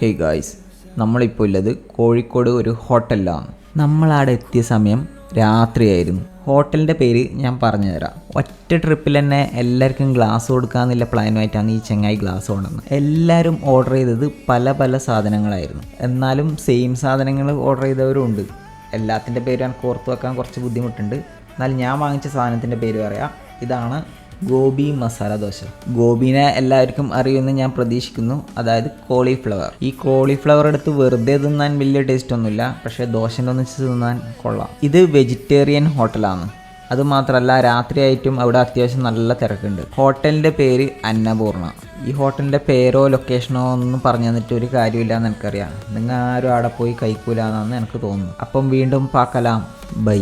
Hey guys, നമ്മളിപ്പോൾ ഉള്ളത് കോഴിക്കോട് ഒരു ഹോട്ടലിലാണ്. നമ്മളവിടെ എത്തിയ സമയം രാത്രിയായിരുന്നു. ഹോട്ടലിൻ്റെ പേര് ഞാൻ പറഞ്ഞുതരാം. ഒറ്റ ട്രിപ്പിൽ തന്നെ എല്ലാവർക്കും ഗ്ലാസ് കൊടുക്കാമെന്നുള്ള പ്ലാനുമായിട്ടാണ് ഈ ചെങ്ങായി ഗ്ലാസ് കൊണ്ടുവന്നത്. എല്ലാവരും ഓർഡർ ചെയ്തത് പല പല സാധനങ്ങളായിരുന്നു. എന്നാലും സെയിം സാധനങ്ങൾ ഓർഡർ ചെയ്തവരും ഉണ്ട്. എല്ലാത്തിൻ്റെ പേര് എനിക്ക് ഓർത്ത് വെക്കാൻ കുറച്ച് ബുദ്ധിമുട്ടുണ്ട്. എന്നാൽ ഞാൻ വാങ്ങിച്ച സാധനത്തിൻ്റെ പേര് പറയാം. ഇതാണ് ഗോബി മസാല ദോശ. ഗോബീനെ എല്ലാവർക്കും അറിയുമെന്ന് ഞാൻ പ്രതീക്ഷിക്കുന്നു, അതായത് കോളിഫ്ലവർ. ഈ കോളിഫ്ലവർ എടുത്ത് വെറുതെ തിന്നാൻ വലിയ ടേസ്റ്റ് ഒന്നുമില്ല, പക്ഷേ ദോശൻ്റെ ഒന്നിച്ച് തിന്നാൻ കൊള്ളാം. ഇത് വെജിറ്റേറിയൻ ഹോട്ടലാണ്. അതുമാത്രമല്ല രാത്രിയായിട്ടും അവിടെ അത്യാവശ്യം നല്ല തിരക്കുണ്ട്. ഹോട്ടലിൻ്റെ പേര് അന്നപൂർണ. ഈ ഹോട്ടലിൻ്റെ പേരോ ലൊക്കേഷനോ ഒന്നും പറഞ്ഞു തന്നിട്ട് ഒരു കാര്യമില്ല എന്ന് എനിക്കറിയാം. നിങ്ങൾ ആരും അവിടെ പോയി കഴിക്കൂല എന്നാണ് എനിക്ക് തോന്നുന്നു. അപ്പം വീണ്ടും പാക്കലാം. ബൈ.